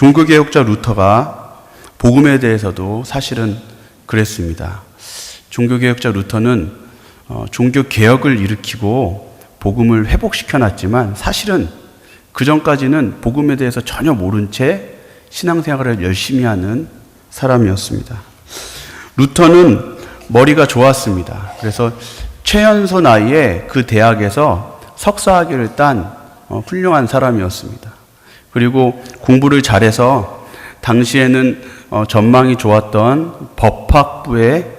종교개혁자 루터가 복음에 대해서도 사실은 그랬습니다. 종교개혁자 루터는 종교개혁을 일으키고 복음을 회복시켜놨지만 사실은 그 전까지는 복음에 대해서 전혀 모른 채 신앙생활을 열심히 하는 사람이었습니다. 루터는 머리가 좋았습니다. 그래서 최연소 나이에 그 대학에서 석사학위를 딴 훌륭한 사람이었습니다. 그리고 공부를 잘해서 당시에는 전망이 좋았던 법학부에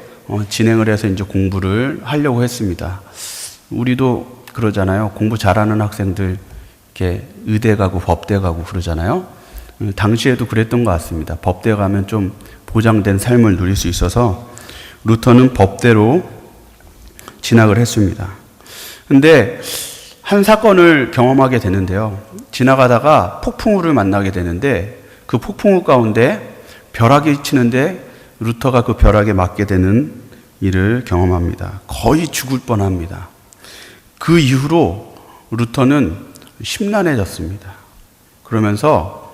진행을 해서 이제 공부를 하려고 했습니다. 우리도 그러잖아요. 공부 잘하는 학생들 이렇게 의대 가고 법대 가고 그러잖아요. 당시에도 그랬던 것 같습니다. 법대 가면 좀 보장된 삶을 누릴 수 있어서 루터는 법대로 진학을 했습니다. 근데 한 사건을 경험하게 되는데요. 지나가다가 폭풍우를 만나게 되는데 그 폭풍우 가운데 벼락이 치는데 루터가 그 벼락에 맞게 되는 일을 경험합니다. 거의 죽을 뻔합니다. 그 이후로 루터는 심란해졌습니다. 그러면서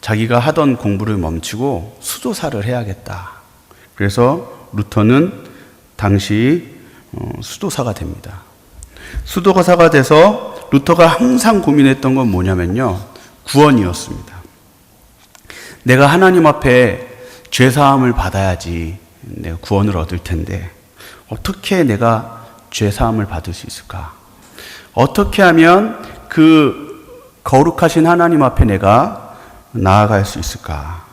자기가 하던 공부를 멈추고 수도사를 해야겠다. 그래서 루터는 당시 수도사가 됩니다. 수도사가 돼서 루터가 항상 고민했던 건 뭐냐면요. 구원이었습니다. 내가 하나님 앞에 죄사함을 받아야지 내가 구원을 얻을 텐데 어떻게 내가 죄사함을 받을 수 있을까? 어떻게 하면 그 거룩하신 하나님 앞에 내가 나아갈 수 있을까?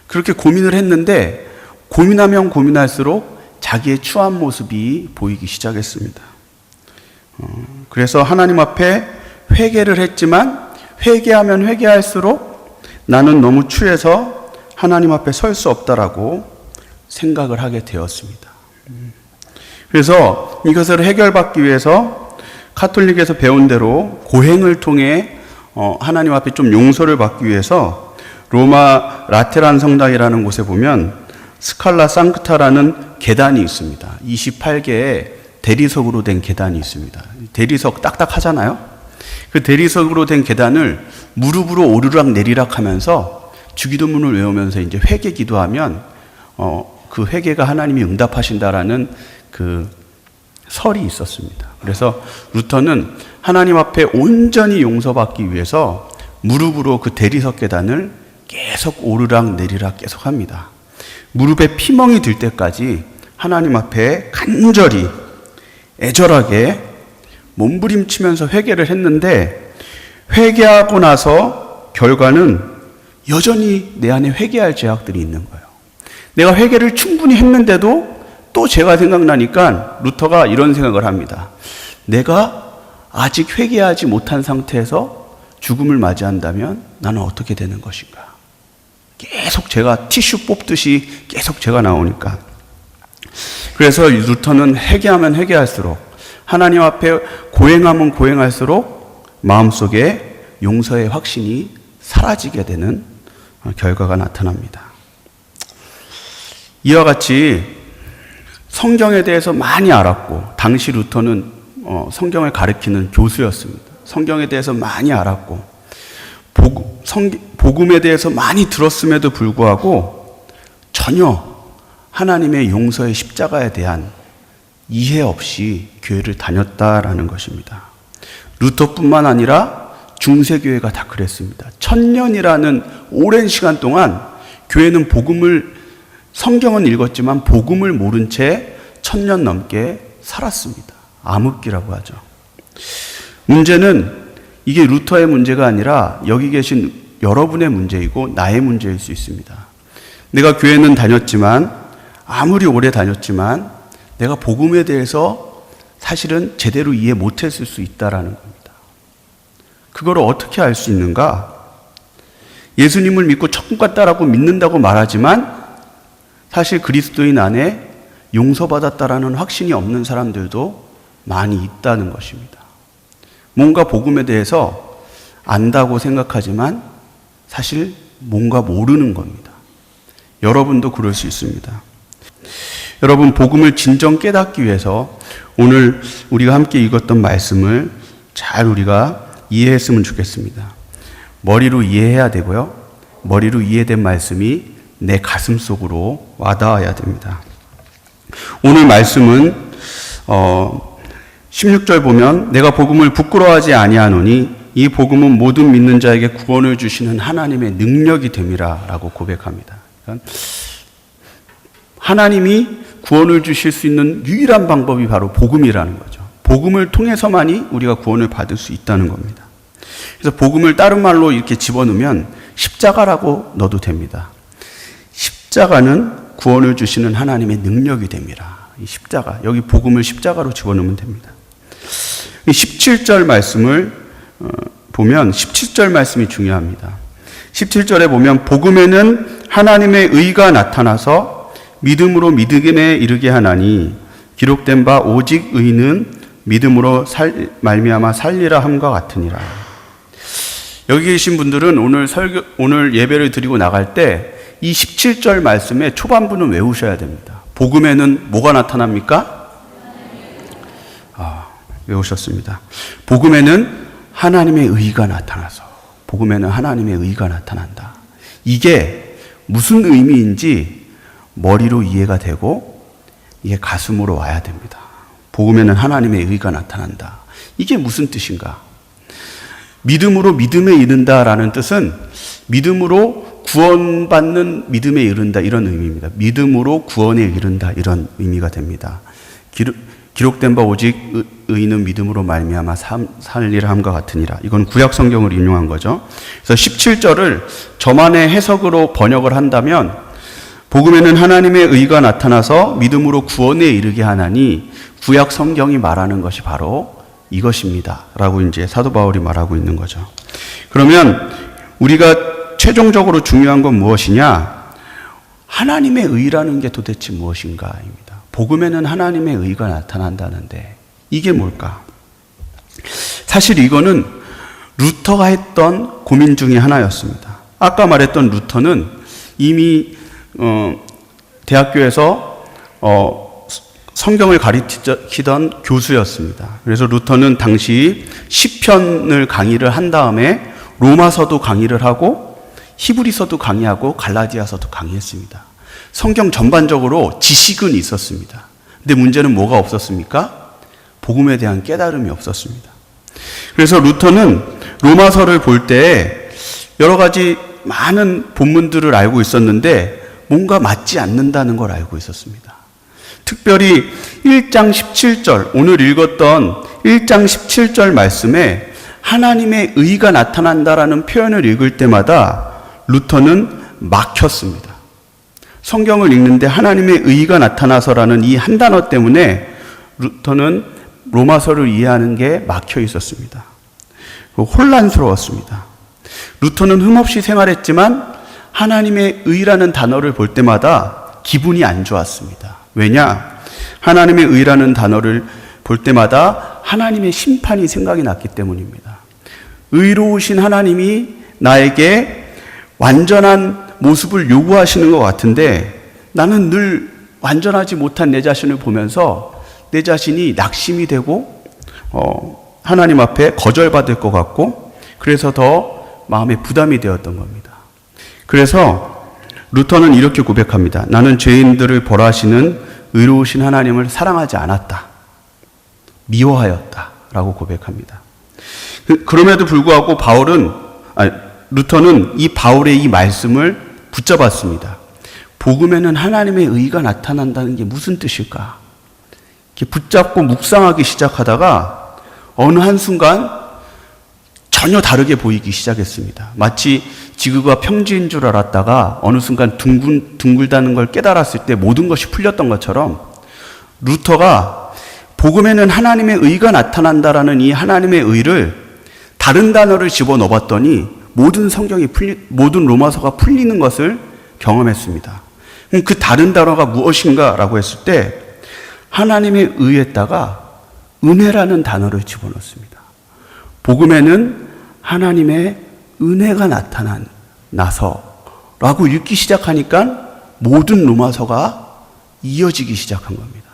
그렇게 고민을 했는데 고민하면 고민할수록 자기의 추한 모습이 보이기 시작했습니다. 그래서 하나님 앞에 회개를 했지만 회개하면 회개할수록 나는 너무 추해서 하나님 앞에 설 수 없다라고 생각을 하게 되었습니다. 그래서 이것을 해결받기 위해서 카톨릭에서 배운 대로 고행을 통해 하나님 앞에 좀 용서를 받기 위해서 로마 라테란 성당이라는 곳에 보면 스칼라 상크타라는 계단이 있습니다. 28개의 대리석으로 된 계단이 있습니다. 대리석 딱딱하잖아요. 그 대리석으로 된 계단을 무릎으로 오르락 내리락 하면서 주기도문을 외우면서 이제 회개 기도하면 그 회개가 하나님이 응답하신다라는 그 설이 있었습니다. 그래서 루터는 하나님 앞에 온전히 용서받기 위해서 무릎으로 그 대리석 계단을 계속 오르락 내리락 계속 합니다. 무릎에 피멍이 들 때까지 하나님 앞에 간절히 애절하게 몸부림치면서 회개를 했는데 회개하고 나서 결과는 여전히 내 안에 회개할 죄악들이 있는 거예요. 내가 회개를 충분히 했는데도 또 죄가 생각나니까 루터가 이런 생각을 합니다. 내가 아직 회개하지 못한 상태에서 죽음을 맞이한다면 나는 어떻게 되는 것인가? 계속 죄가 티슈 뽑듯이 계속 죄가 나오니까. 그래서 루터는 회개하면 회개할수록 하나님 앞에 고행하면 고행할수록 마음속에 용서의 확신이 사라지게 되는 결과가 나타납니다. 이와 같이 성경에 대해서 많이 알았고 당시 루터는 성경을 가르치는 교수였습니다. 성경에 대해서 많이 알았고 복음에 대해서 많이 들었음에도 불구하고 전혀 하나님의 용서의 십자가에 대한 이해 없이 교회를 다녔다라는 것입니다. 루터뿐만 아니라 중세교회가 다 그랬습니다. 1000년이라는 오랜 시간 동안 교회는 성경은 읽었지만 복음을 모른 채 1000년 넘게 살았습니다. 암흑기라고 하죠. 문제는 이게 루터의 문제가 아니라 여기 계신 여러분의 문제이고 나의 문제일 수 있습니다. 내가 교회는 다녔지만 아무리 오래 다녔지만 내가 복음에 대해서 사실은 제대로 이해 못했을 수 있다라는 겁니다. 그걸 어떻게 알 수 있는가? 예수님을 믿고 천국 갔다라고 믿는다고 말하지만 사실 그리스도인 안에 용서받았다라는 확신이 없는 사람들도 많이 있다는 것입니다. 뭔가 복음에 대해서 안다고 생각하지만 사실 뭔가 모르는 겁니다. 여러분도 그럴 수 있습니다. 여러분, 복음을 진정 깨닫기 위해서 오늘 우리가 함께 읽었던 말씀을 잘 우리가 이해했으면 좋겠습니다. 머리로 이해해야 되고요. 머리로 이해된 말씀이 내 가슴 속으로 와닿아야 됩니다. 오늘 말씀은 16절 보면 내가 복음을 부끄러워하지 아니하노니 이 복음은 모든 믿는 자에게 구원을 주시는 하나님의 능력이 됨이라 라고 고백합니다. 그러니까 하나님이 구원을 주실 수 있는 유일한 방법이 바로 복음이라는 거죠. 복음을 통해서만이 우리가 구원을 받을 수 있다는 겁니다. 그래서 복음을 다른 말로 이렇게 집어넣으면 십자가라고 넣어도 됩니다. 십자가는 구원을 주시는 하나님의 능력이 됩니다. 이 십자가, 여기 복음을 십자가로 집어넣으면 됩니다. 17절 말씀을 보면 17절 말씀이 중요합니다. 17절에 보면 복음에는 하나님의 의가 나타나서 믿음으로 믿음에 이르게 하나니 기록된 바 오직 의는 믿음으로 말미암아 살리라 함과 같으니라. 여기 계신 분들은 오늘 예배를 드리고 나갈 때 이 17절 말씀의 초반부는 외우셔야 됩니다. 복음에는 뭐가 나타납니까? 외우셨습니다. 복음에는 하나님의 의가 나타나서, 복음에는 하나님의 의가 나타난다. 이게 무슨 의미인지 머리로 이해가 되고 이게 가슴으로 와야 됩니다. 복음에는 하나님의 의가 나타난다. 이게 무슨 뜻인가? 믿음으로 믿음에 이른다라는 뜻은 믿음으로 구원받는 믿음에 이른다, 이런 의미입니다. 믿음으로 구원에 이른다, 이런 의미가 됩니다. 기록된 바 오직 의는 믿음으로 말미암아 살리라 함과 같으니라. 이건 구약 성경을 인용한 거죠. 그래서 17절을 저만의 해석으로 번역을 한다면 복음에는 하나님의 의가 나타나서 믿음으로 구원에 이르게 하나니 구약 성경이 말하는 것이 바로 이것입니다 라고 이제 사도 바울이 말하고 있는 거죠. 그러면 우리가 최종적으로 중요한 건 무엇이냐? 하나님의 의라는 게 도대체 무엇인가입니다. 복음에는 하나님의 의가 나타난다는데 이게 뭘까? 사실 이거는 루터가 했던 고민 중에 하나였습니다. 아까 말했던 루터는 이미 대학교에서 성경을 가르치던 교수였습니다. 그래서 루터는 당시 시편을 강의를 한 다음에 로마서도 강의를 하고 히브리서도 강의하고 갈라디아서도 강의했습니다. 성경 전반적으로 지식은 있었습니다. 근데 문제는 뭐가 없었습니까? 복음에 대한 깨달음이 없었습니다. 그래서 루터는 로마서를 볼 때 여러 가지 많은 본문들을 알고 있었는데 뭔가 맞지 않는다는 걸 알고 있었습니다. 특별히 1장 17절, 오늘 읽었던 1장 17절 말씀에 하나님의 의가 나타난다라는 표현을 읽을 때마다 루터는 막혔습니다. 성경을 읽는데 하나님의 의가 나타나서라는 이 한 단어 때문에 루터는 로마서를 이해하는 게 막혀 있었습니다. 혼란스러웠습니다. 루터는 흠없이 생활했지만 하나님의 의라는 단어를 볼 때마다 기분이 안 좋았습니다. 왜냐? 하나님의 의라는 단어를 볼 때마다 하나님의 심판이 생각이 났기 때문입니다. 의로우신 하나님이 나에게 완전한 모습을 요구하시는 것 같은데 나는 늘 완전하지 못한 내 자신을 보면서 내 자신이 낙심이 되고 하나님 앞에 거절받을 것 같고 그래서 더 마음에 부담이 되었던 겁니다. 그래서 루터는 이렇게 고백합니다. 나는 죄인들을 벌하시는 의로우신 하나님을 사랑하지 않았다. 미워하였다. 라고 고백합니다. 그럼에도 불구하고 루터는 이 바울의 이 말씀을 붙잡았습니다. 복음에는 하나님의 의가 나타난다는 게 무슨 뜻일까? 이렇게 붙잡고 묵상하기 시작하다가 어느 한순간 전혀 다르게 보이기 시작했습니다. 마치 지구가 평지인 줄 알았다가 어느 순간 둥글다는 걸 깨달았을 때 모든 것이 풀렸던 것처럼 루터가 복음에는 하나님의 의가 나타난다라는 이 하나님의 의를 다른 단어를 집어넣어봤더니 모든 로마서가 풀리는 것을 경험했습니다. 그 다른 단어가 무엇인가라고 했을 때 하나님의 의에다가 은혜라는 단어를 집어넣습니다. 복음에는 하나님의 은혜가 나타나서라고 읽기 시작하니까 모든 로마서가 이어지기 시작한 겁니다.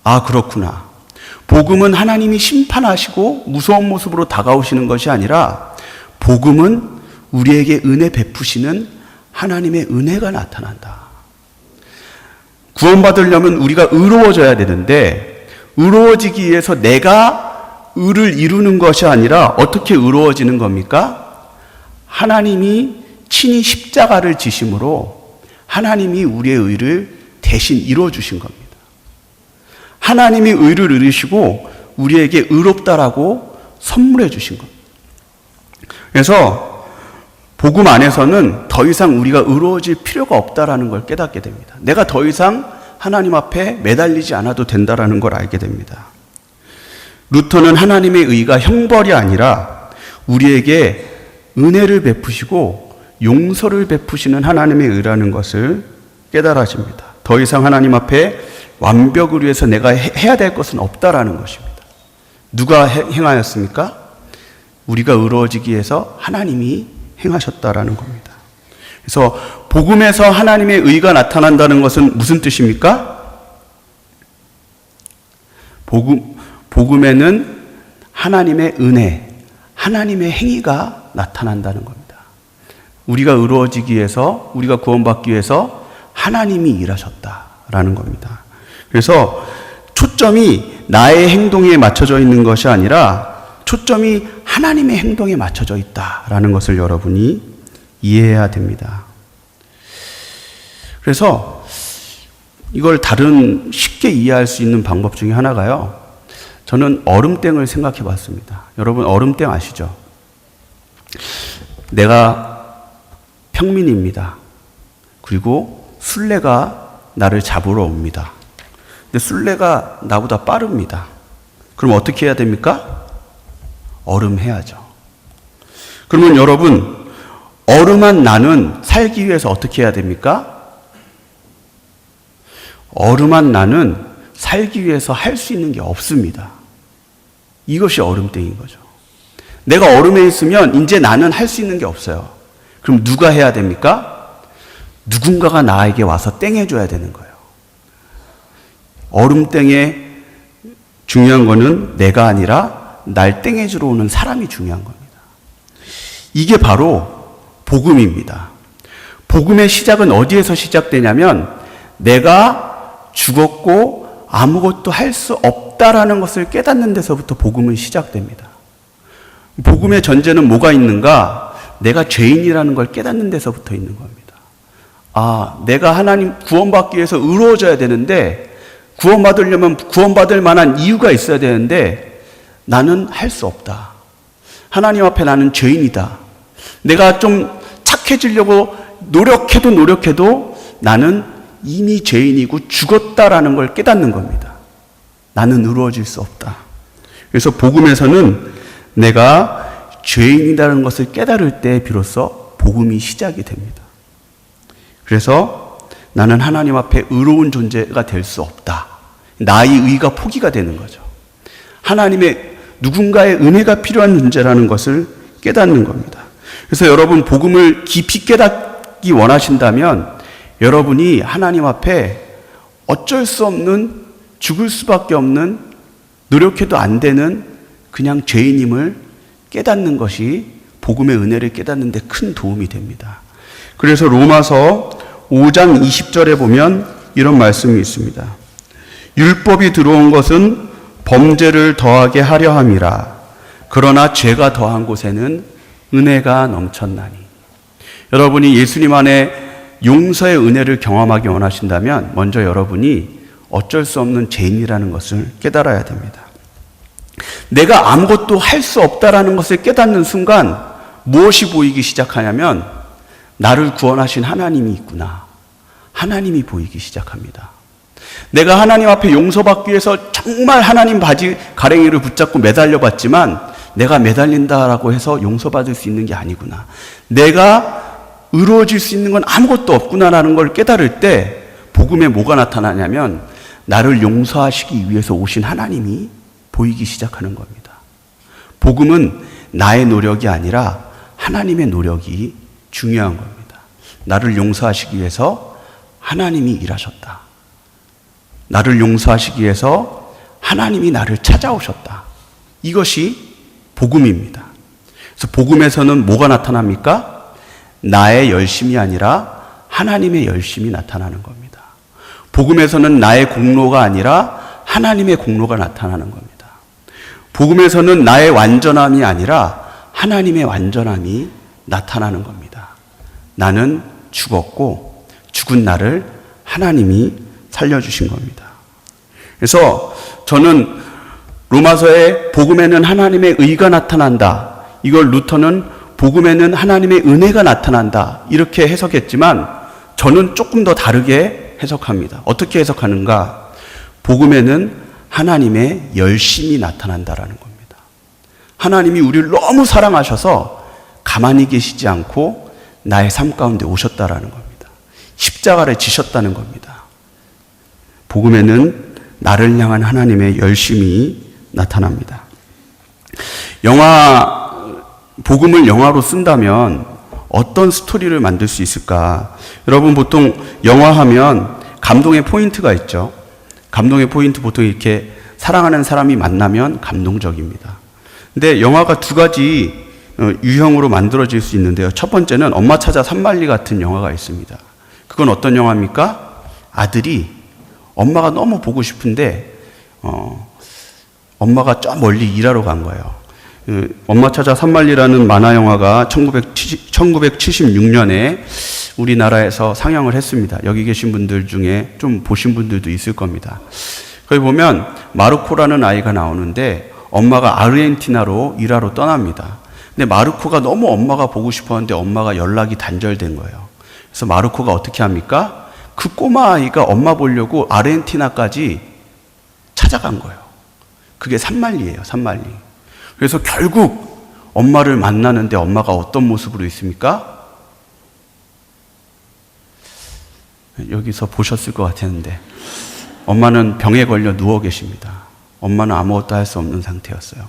아, 그렇구나. 복음은 하나님이 심판하시고 무서운 모습으로 다가오시는 것이 아니라 복음은 우리에게 은혜 베푸시는 하나님의 은혜가 나타난다. 구원받으려면 우리가 의로워져야 되는데 의로워지기 위해서 내가 의를 이루는 것이 아니라 어떻게 의로워지는 겁니까? 하나님이 친히 십자가를 지심으로 하나님이 우리의 의를 대신 이루어주신 겁니다. 하나님이 의를 이루시고 우리에게 의롭다라고 선물해 주신 겁니다. 그래서 복음 안에서는 더 이상 우리가 의로워질 필요가 없다라는 걸 깨닫게 됩니다. 내가 더 이상 하나님 앞에 매달리지 않아도 된다라는 걸 알게 됩니다. 루터는 하나님의 의가 형벌이 아니라 우리에게 은혜를 베푸시고 용서를 베푸시는 하나님의 의라는 것을 깨달아집니다. 더 이상 하나님 앞에 완벽을 위해서 내가 해야 될 것은 없다라는 것입니다. 누가 행하였습니까? 우리가 의로워지기 위해서 하나님이 행하셨다라는 겁니다. 그래서 복음에서 하나님의 의가 나타난다는 것은 무슨 뜻입니까? 복음에는 하나님의 은혜, 하나님의 행위가 나타난다는 겁니다. 우리가 의로워지기 위해서, 우리가 구원받기 위해서 하나님이 일하셨다라는 겁니다. 그래서 초점이 나의 행동에 맞춰져 있는 것이 아니라 초점이 하나님의 행동에 맞춰져 있다라는 것을 여러분이 이해해야 됩니다. 그래서 이걸 다른 쉽게 이해할 수 있는 방법 중에 하나가요. 저는 얼음땡을 생각해 봤습니다. 여러분 얼음땡 아시죠? 내가 평민입니다. 그리고 술래가 나를 잡으러 옵니다. 근데 술래가 나보다 빠릅니다. 그럼 어떻게 해야 됩니까? 얼음해야죠. 그러면 여러분, 얼음한 나는 살기 위해서 어떻게 해야 됩니까? 얼음한 나는 살기 위해서 할 수 있는 게 없습니다. 이것이 얼음땡인 거죠. 내가 얼음에 있으면 이제 나는 할 수 있는 게 없어요. 그럼 누가 해야 됩니까? 누군가가 나에게 와서 땡해줘야 되는 거예요. 얼음땡에 중요한 거는 내가 아니라 날 땡해주러 오는 사람이 중요한 겁니다. 이게 바로 복음입니다. 복음의 시작은 어디에서 시작되냐면 내가 죽었고 아무것도 할 수 없다라는 것을 깨닫는 데서부터 복음은 시작됩니다. 복음의 전제는 뭐가 있는가? 내가 죄인이라는 걸 깨닫는 데서부터 있는 겁니다. 아, 내가 하나님 구원받기 위해서 의로워져야 되는데 구원받으려면 구원받을 만한 이유가 있어야 되는데 나는 할 수 없다. 하나님 앞에 나는 죄인이다. 내가 좀 착해지려고 노력해도 나는 이미 죄인이고 죽었다라는 걸 깨닫는 겁니다. 나는 의로워질 수 없다. 그래서 복음에서는 내가 죄인이라는 것을 깨달을 때 비로소 복음이 시작이 됩니다. 그래서 나는 하나님 앞에 의로운 존재가 될 수 없다. 나의 의가 포기가 되는 거죠. 하나님의 누군가의 은혜가 필요한 존재라는 것을 깨닫는 겁니다. 그래서 여러분 복음을 깊이 깨닫기 원하신다면 여러분이 하나님 앞에 어쩔 수 없는 죽을 수밖에 없는 노력해도 안 되는 그냥 죄인임을 깨닫는 것이 복음의 은혜를 깨닫는 데 큰 도움이 됩니다. 그래서 로마서 5장 20절에 보면 이런 말씀이 있습니다. 율법이 들어온 것은 범죄를 더하게 하려 함이라. 그러나 죄가 더한 곳에는 은혜가 넘쳤나니. 여러분이 예수님 안에 용서의 은혜를 경험하기 원하신다면 먼저 여러분이 어쩔 수 없는 죄인이라는 것을 깨달아야 됩니다. 내가 아무것도 할 수 없다라는 것을 깨닫는 순간 무엇이 보이기 시작하냐면 나를 구원하신 하나님이 있구나. 하나님이 보이기 시작합니다. 내가 하나님 앞에 용서받기 위해서 정말 하나님 바지 가랭이를 붙잡고 매달려봤지만 내가 매달린다라고 해서 용서받을 수 있는 게 아니구나. 내가 의로워질 수 있는 건 아무것도 없구나라는 걸 깨달을 때 복음에 뭐가 나타나냐면 나를 용서하시기 위해서 오신 하나님이 보이기 시작하는 겁니다. 복음은 나의 노력이 아니라 하나님의 노력이 중요한 겁니다. 나를 용서하시기 위해서 하나님이 일하셨다. 나를 용서하시기 위해서 하나님이 나를 찾아오셨다. 이것이 복음입니다. 그래서 복음에서는 뭐가 나타납니까? 나의 열심이 아니라 하나님의 열심이 나타나는 겁니다. 복음에서는 나의 공로가 아니라 하나님의 공로가 나타나는 겁니다. 복음에서는 나의 완전함이 아니라 하나님의 완전함이 나타나는 겁니다. 나는 죽었고 죽은 나를 하나님이 살려주신 겁니다. 그래서 저는 로마서에 복음에는 하나님의 의가 나타난다. 이걸 루터는 복음에는 하나님의 은혜가 나타난다. 이렇게 해석했지만 저는 조금 더 다르게 해석합니다. 어떻게 해석하는가? 복음에는 하나님의 열심이 나타난다라는 겁니다. 하나님이 우리를 너무 사랑하셔서 가만히 계시지 않고 나의 삶 가운데 오셨다라는 겁니다. 십자가를 지셨다는 겁니다. 복음에는 나를 향한 하나님의 열심이 나타납니다. 복음을 영화로 쓴다면 어떤 스토리를 만들 수 있을까? 여러분 보통 영화 하면 감동의 포인트가 있죠. 감동의 포인트 보통 이렇게 사랑하는 사람이 만나면 감동적입니다. 근데 영화가 두 가지 유형으로 만들어질 수 있는데요. 첫 번째는 엄마 찾아 산말리 같은 영화가 있습니다. 그건 어떤 영화입니까? 아들이 엄마가 너무 보고 싶은데 엄마가 저 멀리 일하러 간 거예요. 엄마 찾아 산말리라는 만화 영화가 1976년에 우리나라에서 상영을 했습니다. 여기 계신 분들 중에 좀 보신 분들도 있을 겁니다. 거기 보면 마르코라는 아이가 나오는데 엄마가 아르헨티나로 일하러 떠납니다. 근데 마르코가 너무 엄마가 보고 싶었는데 엄마가 연락이 단절된 거예요. 그래서 마르코가 어떻게 합니까? 그 꼬마 아이가 엄마 보려고 아르헨티나까지 찾아간 거예요. 그게 산말리예요, 산말리. 그래서 결국 엄마를 만나는데 엄마가 어떤 모습으로 있습니까? 여기서 보셨을 것 같았는데 엄마는 병에 걸려 누워 계십니다. 엄마는 아무것도 할 수 없는 상태였어요.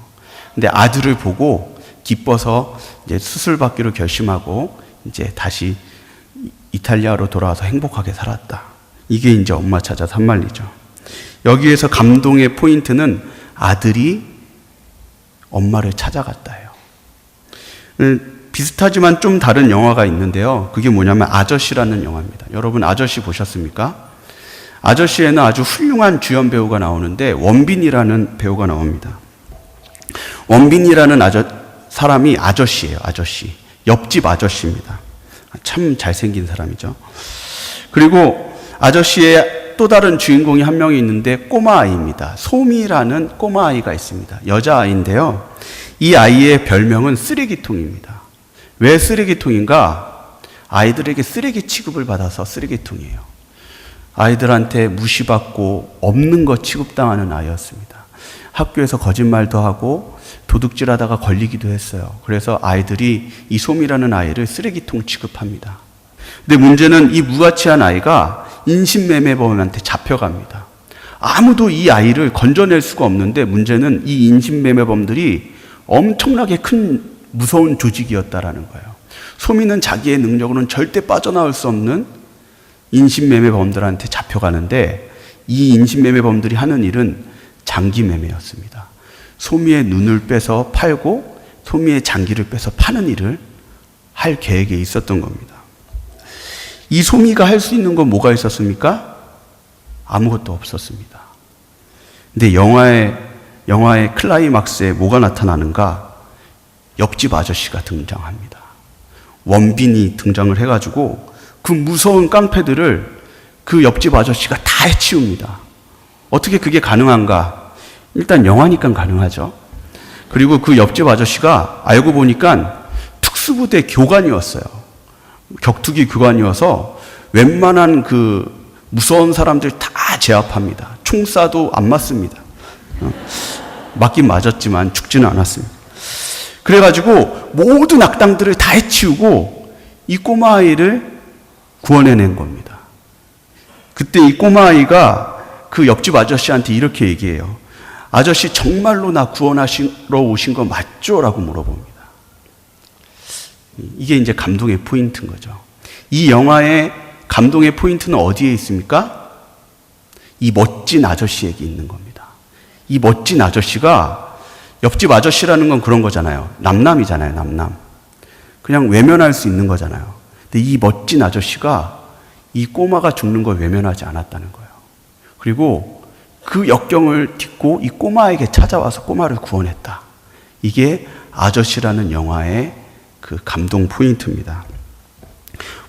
근데 아들을 보고 기뻐서 이제 수술 받기로 결심하고 이제 다시 이탈리아로 돌아와서 행복하게 살았다. 이게 이제 엄마 찾아 산말리죠. 여기에서 감동의 포인트는 아들이 엄마를 찾아갔다예요. 비슷하지만 좀 다른 영화가 있는데요. 그게 뭐냐면 아저씨라는 영화입니다. 여러분 아저씨 보셨습니까? 아저씨에는 아주 훌륭한 주연 배우가 나오는데 원빈이라는 배우가 나옵니다. 원빈이라는 사람이 아저씨예요. 아저씨. 옆집 아저씨입니다. 참 잘생긴 사람이죠. 그리고 아저씨의 또 다른 주인공이 한 명이 있는데 꼬마아이입니다. 소미라는 꼬마아이가 있습니다. 여자아이인데요. 이 아이의 별명은 쓰레기통입니다. 왜 쓰레기통인가? 아이들에게 쓰레기 취급을 받아서 쓰레기통이에요. 아이들한테 무시받고 없는 것 취급당하는 아이였습니다. 학교에서 거짓말도 하고 도둑질하다가 걸리기도 했어요. 그래서 아이들이 이 소미라는 아이를 쓰레기통 취급합니다. 근데 문제는 이 무가치한 아이가 인신매매범한테 잡혀갑니다. 아무도 이 아이를 건져낼 수가 없는데 문제는 이 인신매매범들이 엄청나게 큰 무서운 조직이었다라는 거예요. 소미는 자기의 능력으로는 절대 빠져나올 수 없는 인신매매범들한테 잡혀가는데 이 인신매매범들이 하는 일은 장기매매였습니다. 소미의 눈을 빼서 팔고 소미의 장기를 빼서 파는 일을 할 계획에 있었던 겁니다. 이 소미가 할 수 있는 건 뭐가 있었습니까? 아무것도 없었습니다. 근데 영화의 클라이막스에 뭐가 나타나는가? 옆집 아저씨가 등장합니다. 원빈이 등장을 해가지고 그 무서운 깡패들을 그 옆집 아저씨가 다 해치웁니다. 어떻게 그게 가능한가? 일단 영화니까 가능하죠. 그리고 그 옆집 아저씨가 알고 보니까 특수부대 교관이었어요. 격투기 교관이어서 웬만한 그 무서운 사람들 다 제압합니다. 총 쏴도 안 맞습니다. 맞긴 맞았지만 죽지는 않았습니다. 그래가지고 모든 악당들을 다 해치우고 이 꼬마아이를 구원해낸 겁니다. 그때 이 꼬마아이가 그 옆집 아저씨한테 이렇게 얘기해요. 아저씨 정말로 나 구원하시러 오신 거 맞죠? 라고 물어봅니다. 이게 이제 감동의 포인트인 거죠. 이 영화의 감동의 포인트는 어디에 있습니까? 이 멋진 아저씨에게 있는 겁니다. 이 멋진 아저씨가 옆집 아저씨라는 건 그런 거잖아요. 남남이잖아요, 남남. 그냥 외면할 수 있는 거잖아요. 근데 이 멋진 아저씨가 이 꼬마가 죽는 걸 외면하지 않았다는 거예요. 그리고 그 역경을 딛고 이 꼬마에게 찾아와서 꼬마를 구원했다. 이게 아저씨라는 영화의 그 감동 포인트입니다.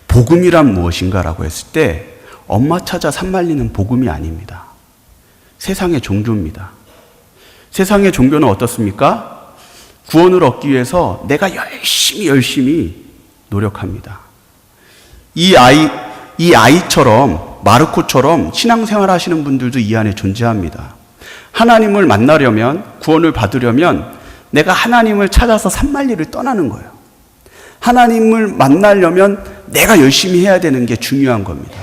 복음이란 무엇인가라고 했을 때 엄마 찾아 산 말리는 복음이 아닙니다. 세상의 종교입니다. 세상의 종교는 어떻습니까? 구원을 얻기 위해서 내가 열심히 노력합니다. 이 아이처럼, 마르코처럼 신앙생활 하시는 분들도 이 안에 존재합니다. 하나님을 만나려면, 구원을 받으려면 내가 하나님을 찾아서 산만리를 떠나는 거예요. 하나님을 만나려면 내가 열심히 해야 되는 게 중요한 겁니다.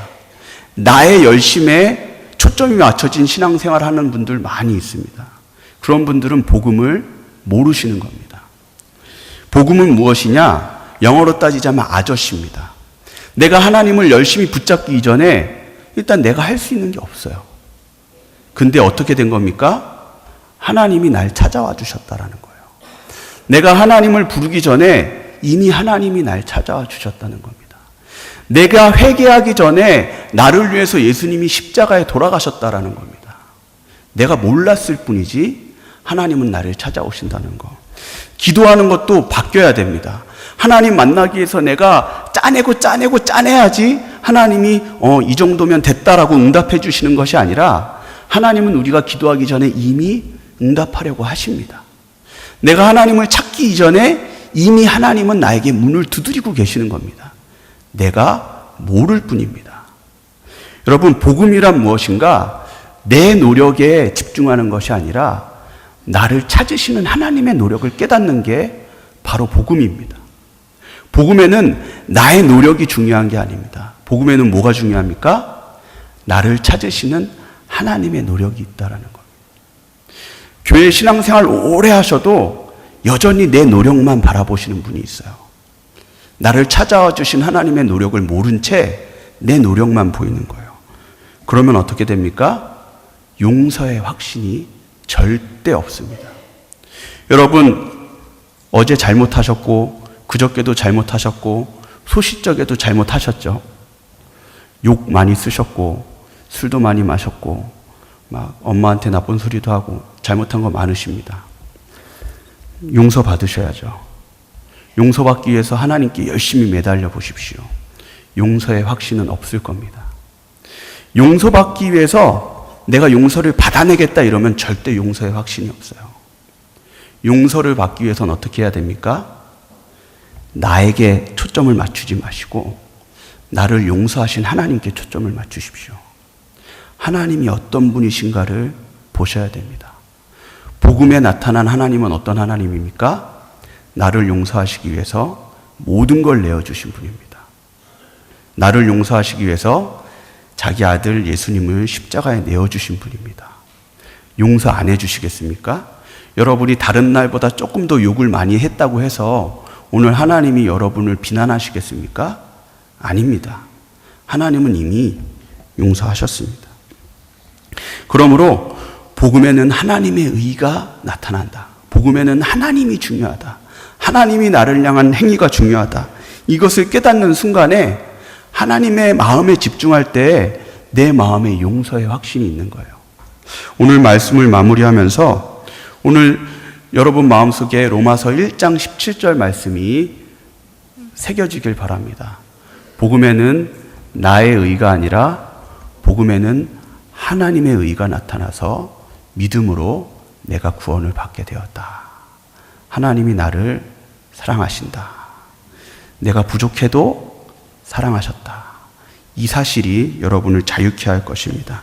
나의 열심에 초점이 맞춰진 신앙생활 하는 분들 많이 있습니다. 그런 분들은 복음을 모르시는 겁니다. 복음은 무엇이냐? 영어로 따지자면 아저씨입니다. 내가 하나님을 열심히 붙잡기 이전에 일단 내가 할 수 있는 게 없어요. 근데 어떻게 된 겁니까? 하나님이 날 찾아와 주셨다라는 거예요. 내가 하나님을 부르기 전에 이미 하나님이 날 찾아와 주셨다는 겁니다. 내가 회개하기 전에 나를 위해서 예수님이 십자가에 돌아가셨다라는 겁니다. 내가 몰랐을 뿐이지 하나님은 나를 찾아오신다는 거. 기도하는 것도 바뀌어야 됩니다. 하나님 만나기 위해서 내가 짜내야지 하나님이 이 정도면 됐다라고 응답해 주시는 것이 아니라 하나님은 우리가 기도하기 전에 이미 응답하려고 하십니다. 내가 하나님을 찾기 이전에 이미 하나님은 나에게 문을 두드리고 계시는 겁니다. 내가 모를 뿐입니다. 여러분, 복음이란 무엇인가? 내 노력에 집중하는 것이 아니라 나를 찾으시는 하나님의 노력을 깨닫는 게 바로 복음입니다. 복음에는 나의 노력이 중요한 게 아닙니다. 복음에는 뭐가 중요합니까? 나를 찾으시는 하나님의 노력이 있다라는 겁니다. 교회 신앙생활 오래 하셔도 여전히 내 노력만 바라보시는 분이 있어요. 나를 찾아와 주신 하나님의 노력을 모른 채 내 노력만 보이는 거예요. 그러면 어떻게 됩니까? 용서의 확신이 절대 없습니다. 여러분, 어제 잘못하셨고 그저께도 잘못하셨고 소시적에도 잘못하셨죠. 욕 많이 쓰셨고 술도 많이 마셨고 막 엄마한테 나쁜 소리도 하고 잘못한 거 많으십니다. 용서 받으셔야죠. 용서받기 위해서 하나님께 열심히 매달려 보십시오. 용서의 확신은 없을 겁니다. 용서받기 위해서 내가 용서를 받아내겠다 이러면 절대 용서의 확신이 없어요. 용서를 받기 위해서는 어떻게 해야 됩니까? 나에게 초점을 맞추지 마시고 나를 용서하신 하나님께 초점을 맞추십시오. 하나님이 어떤 분이신가를 보셔야 됩니다. 복음에 나타난 하나님은 어떤 하나님입니까? 나를 용서하시기 위해서 모든 걸 내어주신 분입니다. 나를 용서하시기 위해서 자기 아들 예수님을 십자가에 내어주신 분입니다. 용서 안 해주시겠습니까? 여러분이 다른 날보다 조금 더 욕을 많이 했다고 해서 오늘 하나님이 여러분을 비난하시겠습니까? 아닙니다. 하나님은 이미 용서하셨습니다. 그러므로 복음에는 하나님의 의가 나타난다. 복음에는 하나님이 중요하다. 하나님이 나를 향한 행위가 중요하다. 이것을 깨닫는 순간에 하나님의 마음에 집중할 때 내 마음에 용서의 확신이 있는 거예요. 오늘 말씀을 마무리하면서 오늘 여러분 마음속에 로마서 1장 17절 말씀이 새겨지길 바랍니다. 복음에는 나의 의가 아니라 복음에는 하나님의 의가 나타나서 믿음으로 내가 구원을 받게 되었다. 하나님이 나를 사랑하신다. 내가 부족해도 사랑하셨다. 이 사실이 여러분을 자유케 할 것입니다.